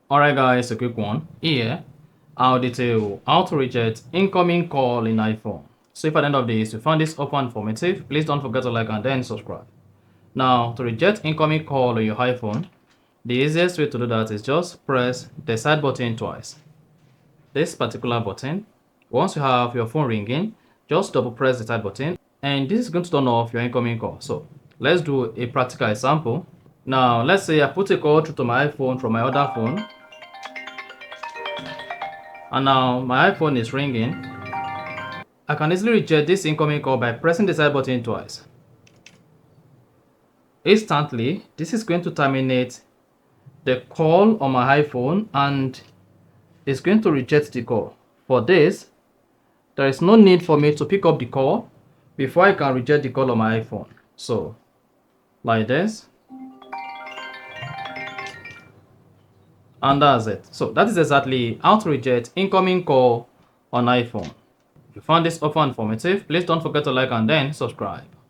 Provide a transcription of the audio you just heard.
Alright guys, a quick one. Here, I'll detail how to reject incoming call in iPhone. So if at the end of this you found this offer informative, please don't forget to like and then subscribe. Now, to reject incoming call on your iPhone, the easiest way to do that is just press the side button twice. This particular button, once you have your phone ringing, just double press the side button and this is going to turn off your incoming call. So let's do a practical example. Now, let's say I put a call through to my iPhone from my other phone. And now my iPhone is ringing. I can easily reject this incoming call by pressing the side button twice. Instantly, this is going to terminate the call on my iPhone and it's going to reject the call. For this, there is no need for me to pick up the call before I can reject the call on my iPhone. So, like this. And that's it. So that is exactly how to reject incoming call on iPhone. If you found this offer informative, please don't forget to like and then subscribe.